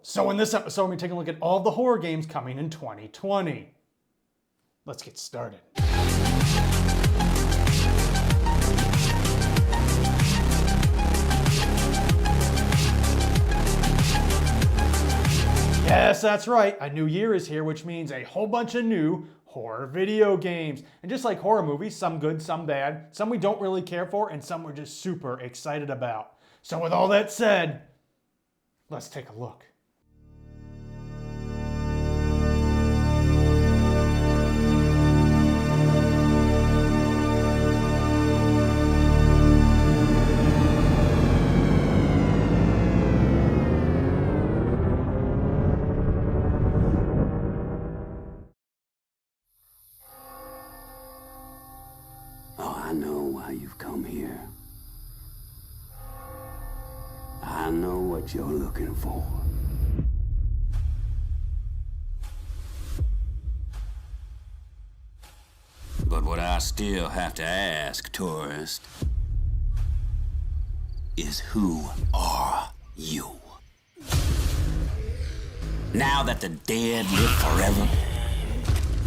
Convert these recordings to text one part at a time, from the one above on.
So in this episode, we're taking a look at all the horror games coming in 2020. Let's get started. Yes, that's right. A new year is here, which means a whole bunch of new horror video games. And just like horror movies, some good, some bad, some we don't really care for, and some we're just super excited about. So with all that said, let's take a look. I know why you've come here. I know what you're looking for. But what I still have to ask, tourist, is who are you? Now that the dead live forever,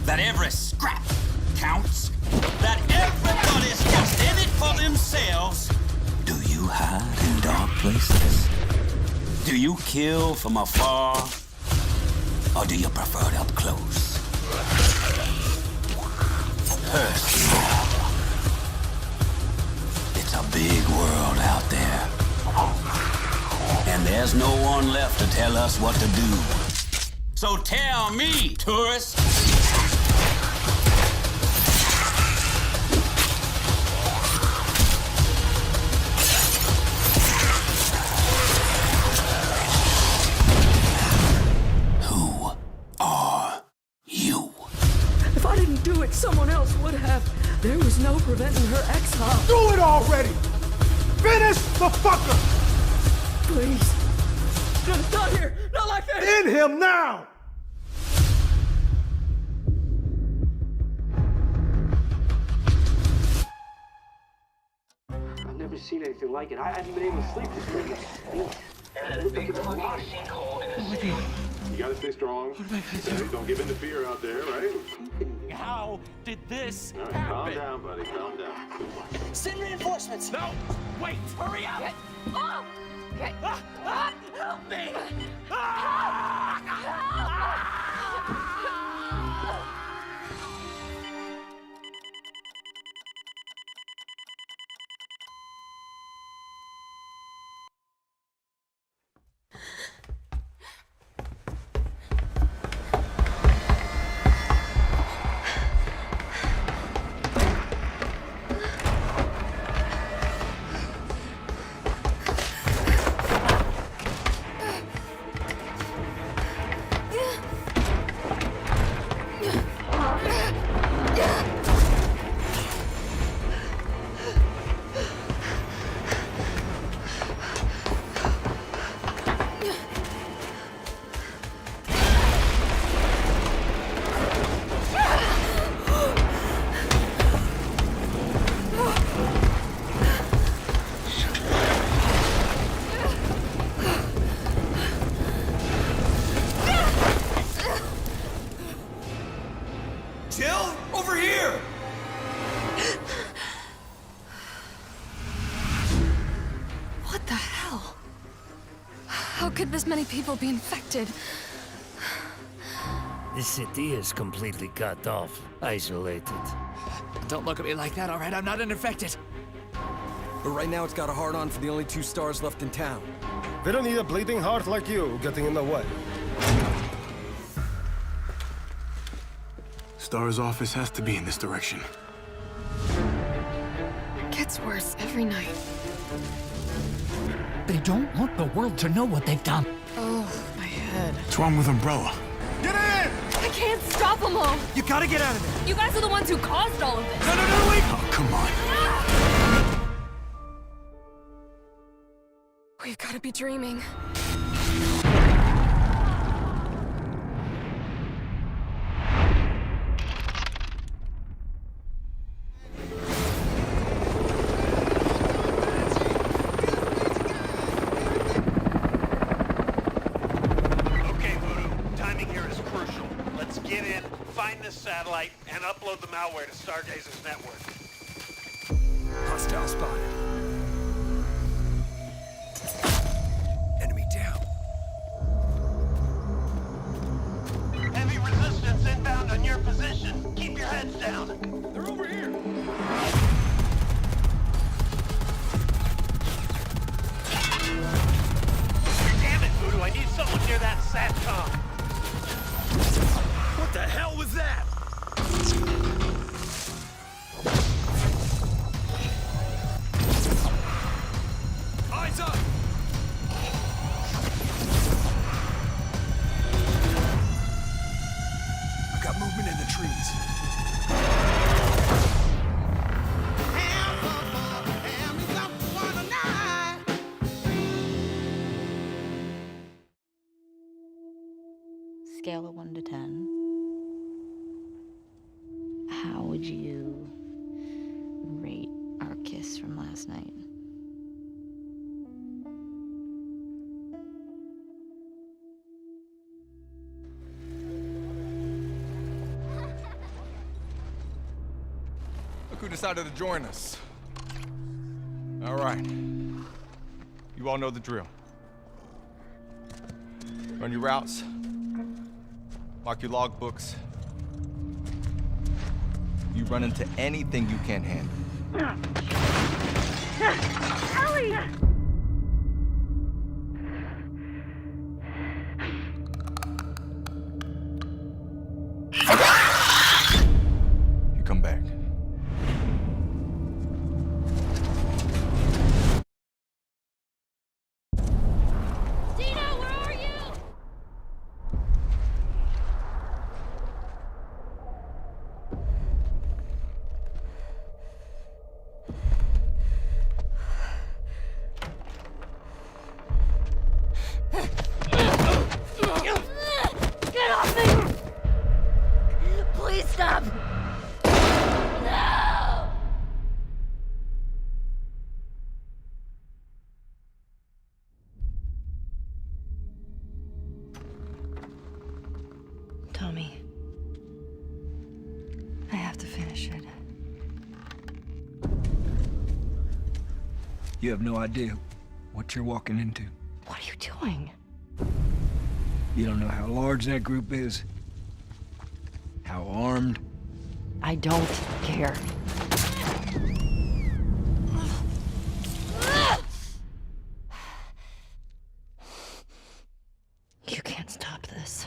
that every scrap counts, that everybody's just in it for themselves, do you hide in dark places? Do you kill from afar? Or do you prefer it up close? Personal. It's a big world out there. And there's no one left to tell us what to do. So tell me, tourist. Someone else would have. There was no preventing her exile. Do it already! Finish the fucker! Please. Not here! Not like that! End him now! I've never seen anything like it. I haven't been able to sleep this week. And a big fucking sinkhole in the street. You gotta stay strong. Don't give in to fear out there, right? How did this All right, happen? calm down, buddy. Calm down. Send reinforcements. No! Wait! Hurry up! Help me! Jill, over here! What the hell? How could this many people be infected? This city is completely cut off, isolated. Don't look at me like that, all right? I'm not infected. But right now it's got a hard-on for the only 2 stars left in town. They don't need a bleeding heart like you getting in the way. Star's office has to be in this direction. Gets worse every night. They don't want the world to know what they've done. Oh, my head. What's wrong with Umbrella? Get in! I can't stop them all! You gotta get out of there! You guys are the ones who caused all of this! No, wait! Oh, come on. We've gotta be dreaming. find this satellite and upload the malware to Stargazer's network. Hostile spotted. Enemy down. Heavy resistance inbound on your position. Keep your heads down. They're over here. Damn it, Voodoo, I need someone near that SATCOM. What the hell was that? Eyes up! I got movement in the trees. Scale of 1 to 10. How would you rate our kiss from last night? Look who decided to join us. All right. You all know the drill. Run your routes. Mark your logbooks. You run into anything you can't handle. Ellie! You come back. Dino, where are you? Get off me! Please stop! No! Tommy. I have to finish it. You have no idea what you're walking into. What are you doing? You don't know how large that group is, how armed. I don't care. You can't stop this.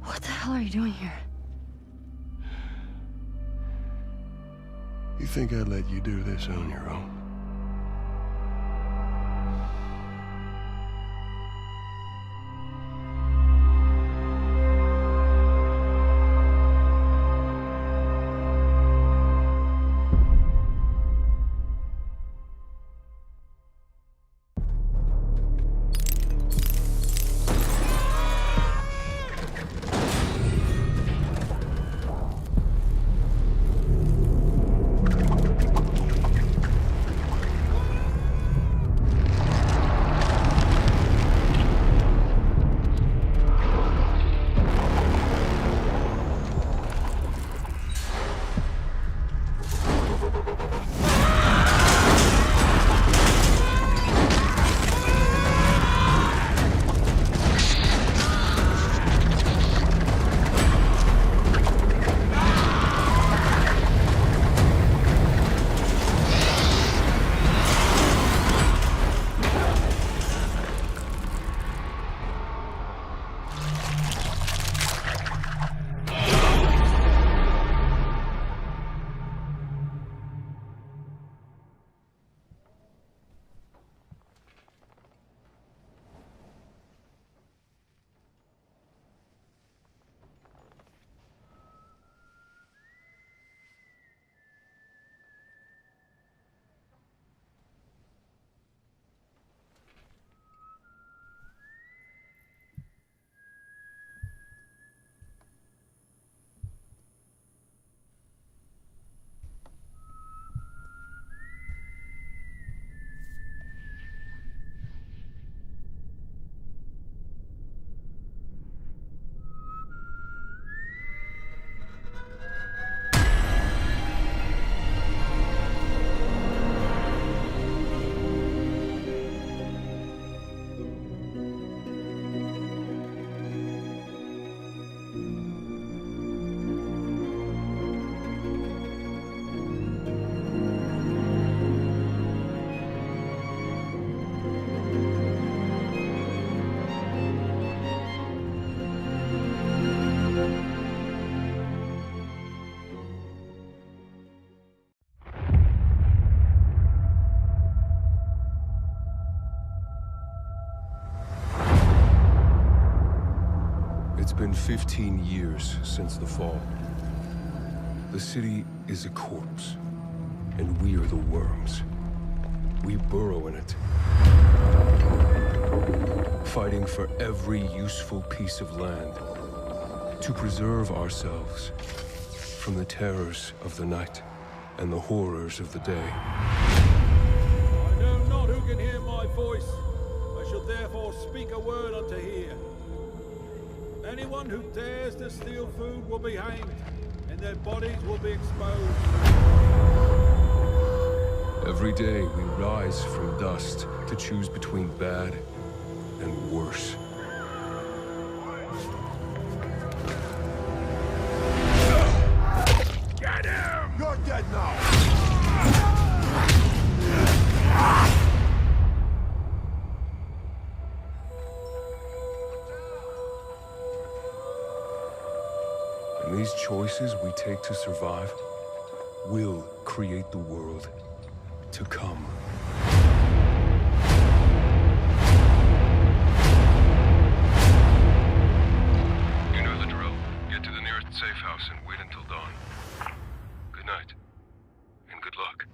What the hell are you doing here? You think I'd let you do this on your own? been 15 years since the fall. The city is a corpse, and we are the worms. We burrow in it, fighting for every useful piece of land to preserve ourselves from the terrors of the night and the horrors of the day. I know not who can hear my voice. I shall therefore speak a word unto hear. Anyone who dares to steal food will be hanged, and their bodies will be exposed. Every day we rise from dust to choose between bad and worse. Get him! You're dead now! And these choices we take to survive will create the world to come. You know the drill. Get to the nearest safe house and wait until dawn. Good night, and good luck.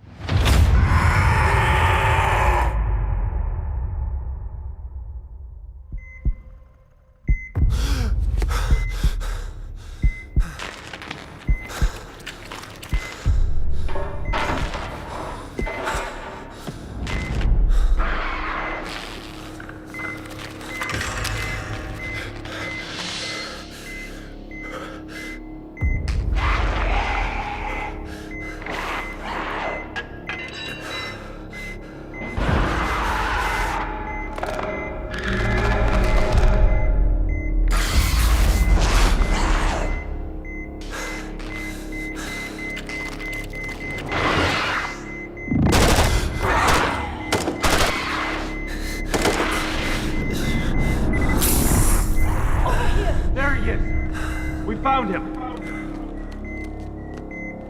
Found him.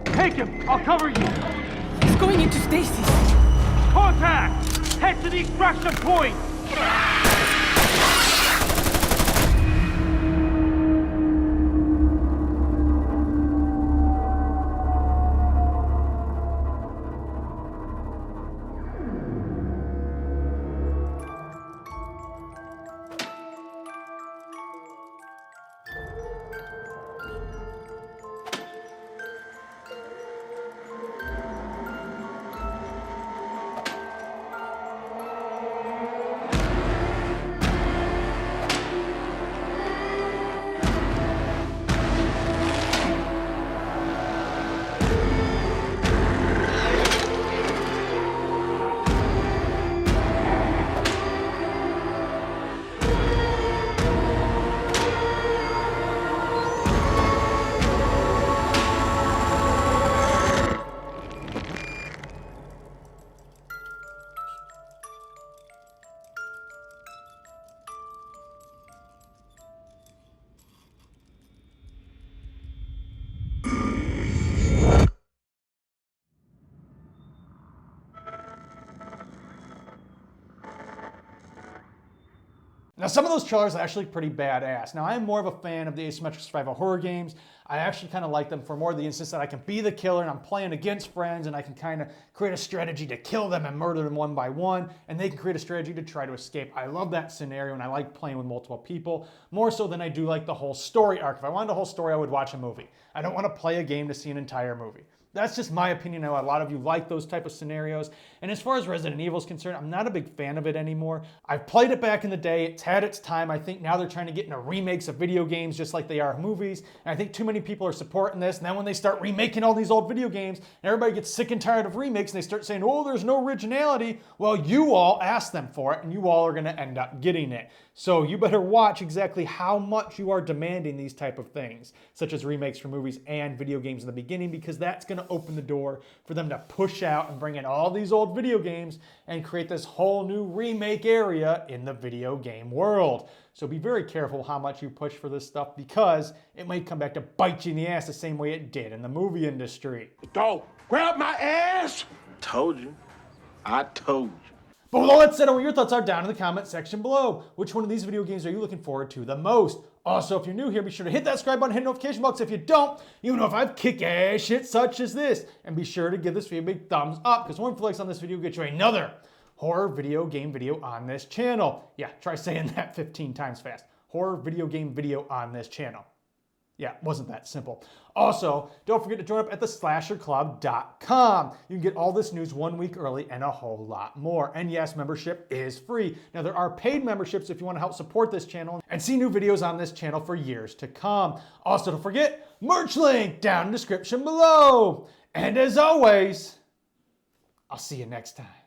Take him. I'll cover you. He's going into stasis. Contact! Head to the extraction point! Now, some of those trailers are actually pretty badass. Now, I'm more of a fan of the asymmetric survival horror games. I actually kind of like them for more the instance that I can be the killer and I'm playing against friends and I can kind of create a strategy to kill them and murder them one by one, and they can create a strategy to try to escape. I love that scenario and I like playing with multiple people, more so than I do like the whole story arc. If I wanted a whole story, I would watch a movie. I don't want to play a game to see an entire movie. That's just my opinion. I know a lot of you like those type of scenarios. And as far as Resident Evil is concerned, I'm not a big fan of it anymore. I've played it back in the day. It's had its time. I think now they're trying to get into remakes of video games just like they are movies. And I think too many people are supporting this. And then when they start remaking all these old video games, and everybody gets sick and tired of remakes and they start saying, oh, there's no originality. Well, you all asked them for it and you all are going to end up getting it. So you better watch exactly how much you are demanding these type of things, such as remakes for movies and video games in the beginning, because that's going to open the door for them to push out and bring in all these old video games and create this whole new remake area in the video game world. So be very careful how much you push for this stuff, because it might come back to bite you in the ass the same way it did in the movie industry. Don't grab my ass! Told you. I told you. But with all that said, what your thoughts are down in the comment section below. Which one of these video games are you looking forward to the most? Also, if you're new here, be sure to hit that subscribe button, hit notification box. If you don't, you know if I have kick-ass shit such as this. And be sure to give this video a big thumbs up, because one likes on this video will get you another horror video game video on this channel. Yeah, try saying that 15 times fast. Horror video game video on this channel. Yeah, it wasn't that simple. Also, don't forget to join up at theslasherclub.com. You can get all this news 1 week early and a whole lot more. And yes, membership is free. Now, there are paid memberships if you want to help support this channel and see new videos on this channel for years to come. Also, don't forget, merch link down in the description below. And as always, I'll see you next time.